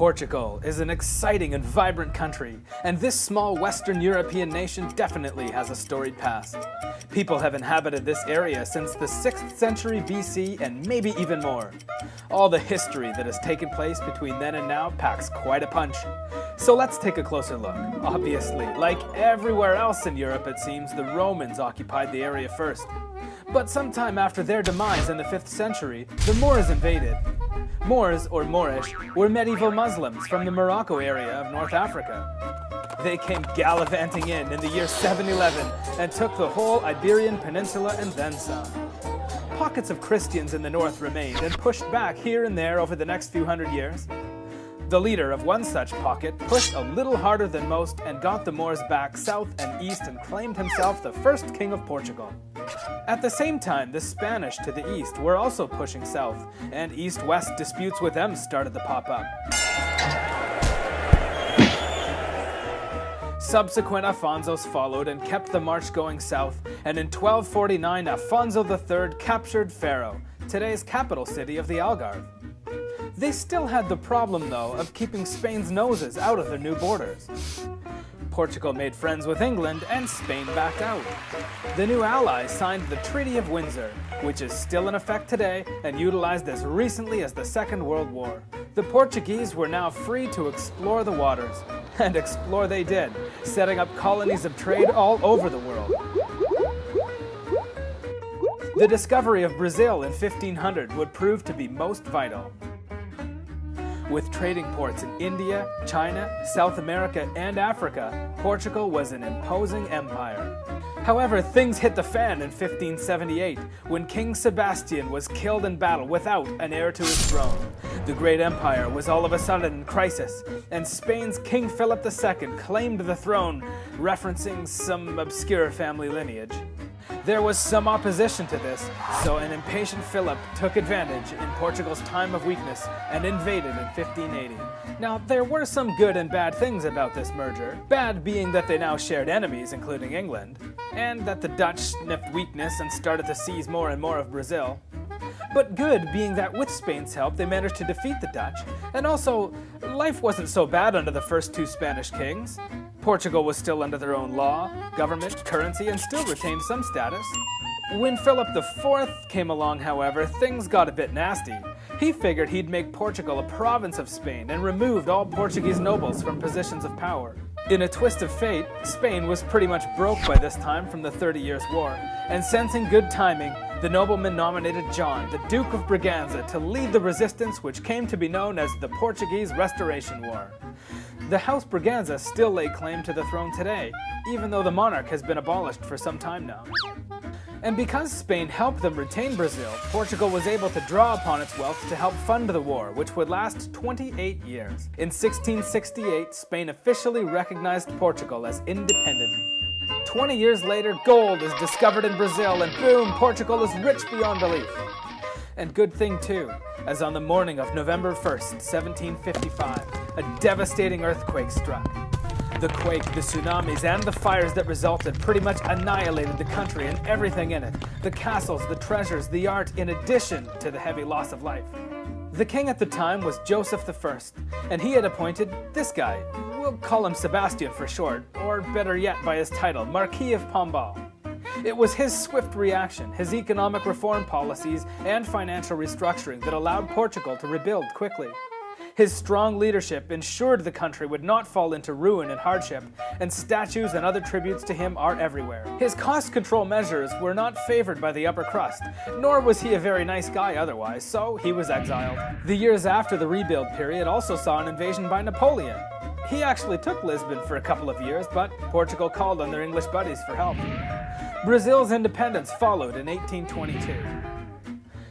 Portugal is an exciting and vibrant country, and this small Western European nation definitely has a storied past. People have inhabited this area since the 6th century BC and maybe even more. All the history that has taken place between then and now packs quite a punch. So let's take a closer look. Obviously, like everywhere else in Europe it seems, the Romans occupied the area first. But sometime after their demise in the 5th century, the Moors invaded. Moors, or Moorish, were medieval Muslims from the Morocco area of North Africa. They came gallivanting in the year 711 and took the whole Iberian Peninsula and then some. Pockets of Christians in the north remained and pushed back here and there over the next few hundred years. The leader of one such pocket pushed a little harder than most and got the Moors back south and east and claimed himself the first king of Portugal. At the same time, the Spanish to the east were also pushing south, and east-west disputes with them started to pop up. Subsequent Afonsos followed and kept the march going south, and in 1249 Afonso III captured Faro, today's capital city of the Algarve. They still had the problem, though, of keeping Spain's noses out of their new borders. Portugal made friends with England, and Spain backed out. The new allies signed the Treaty of Windsor, which is still in effect today and utilized as recently as the Second World War. The Portuguese were now free to explore the waters, and explore they did, setting up colonies of trade all over the world. The discovery of Brazil in 1500 would prove to be most vital. With trading ports in India, China, South America, and Africa, Portugal was an imposing empire. However, things hit the fan in 1578, when King Sebastian was killed in battle without an heir to his throne. The great empire was all of a sudden in crisis, and Spain's King Philip II claimed the throne, referencing some obscure family lineage. There was some opposition to this, so an impatient Philip took advantage in Portugal's time of weakness and invaded in 1580. Now, there were some good and bad things about this merger, bad being that they now shared enemies, including England, and that the Dutch sniffed weakness and started to seize more and more of Brazil. But good being that with Spain's help they managed to defeat the Dutch, and also, life wasn't so bad under the first two Spanish kings. Portugal was still under their own law, government, currency, and still retained some status. When Philip IV came along, however, things got a bit nasty. He figured he'd make Portugal a province of Spain and removed all Portuguese nobles from positions of power. In a twist of fate, Spain was pretty much broke by this time from the 30 Years' War, and sensing good timing, the nobleman nominated John, the Duke of Braganza, to lead the resistance which came to be known as the Portuguese Restoration War. The House Braganza still lay claim to the throne today, even though the monarch has been abolished for some time now. And because Spain helped them retain Brazil, Portugal was able to draw upon its wealth to help fund the war, which would last 28 years. In 1668, Spain officially recognized Portugal as independent. 20 years later, gold is discovered in Brazil, and boom, Portugal is rich beyond belief. And good thing too, as on the morning of November 1st, 1755, a devastating earthquake struck. The quake, the tsunamis, and the fires that resulted pretty much annihilated the country and everything in it. The castles, the treasures, the art, in addition to the heavy loss of life. The king at the time was Joseph I, and he had appointed this guy. We'll call him Sebastian for short, or better yet by his title, Marquis of Pombal. It was his swift reaction, his economic reform policies, and financial restructuring that allowed Portugal to rebuild quickly. His strong leadership ensured the country would not fall into ruin and hardship, and statues and other tributes to him are everywhere. His cost control measures were not favored by the upper crust, nor was he a very nice guy otherwise, so he was exiled. The years after the rebuild period also saw an invasion by Napoleon. He actually took Lisbon for a couple of years, but Portugal called on their English buddies for help. Brazil's independence followed in 1822.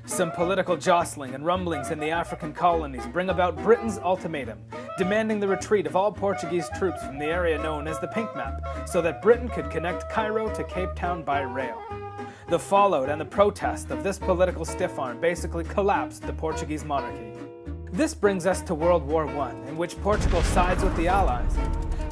Some political jostling and rumblings in the African colonies bring about Britain's ultimatum, demanding the retreat of all Portuguese troops from the area known as the Pink Map, so that Britain could connect Cairo to Cape Town by rail. The fallout and the protest of this political stiff-arm basically collapsed the Portuguese monarchy. This brings us to World War I, in which Portugal sides with the Allies.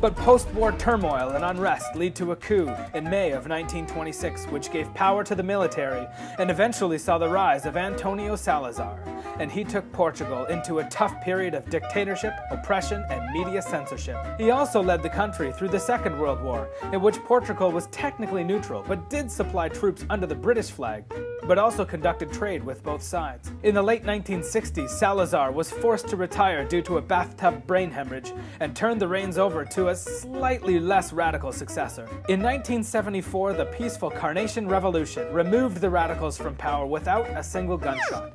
But post-war turmoil and unrest lead to a coup in May of 1926, which gave power to the military and eventually saw the rise of Antonio Salazar. And he took Portugal into a tough period of dictatorship, oppression, and media censorship. He also led the country through the Second World War, in which Portugal was technically neutral, but did supply troops under the British flag, but also conducted trade with both sides. In the late 1960s, Salazar was forced to retire due to a bathtub brain hemorrhage and turned the reins over to a slightly less radical successor. In 1974, the peaceful Carnation Revolution removed the radicals from power without a single gunshot.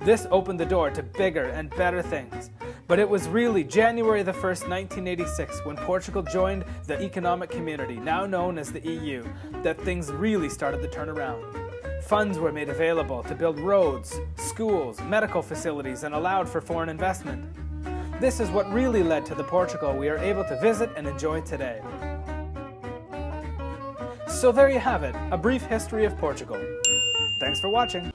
This opened the door to bigger and better things. But it was really January the 1st, 1986, when Portugal joined the economic community, now known as the EU, that things really started to turn around. Funds were made available to build roads, schools, medical facilities, and allowed for foreign investment. This is what really led to the Portugal we are able to visit and enjoy today. So there you have it, a brief history of Portugal. Thanks for watching.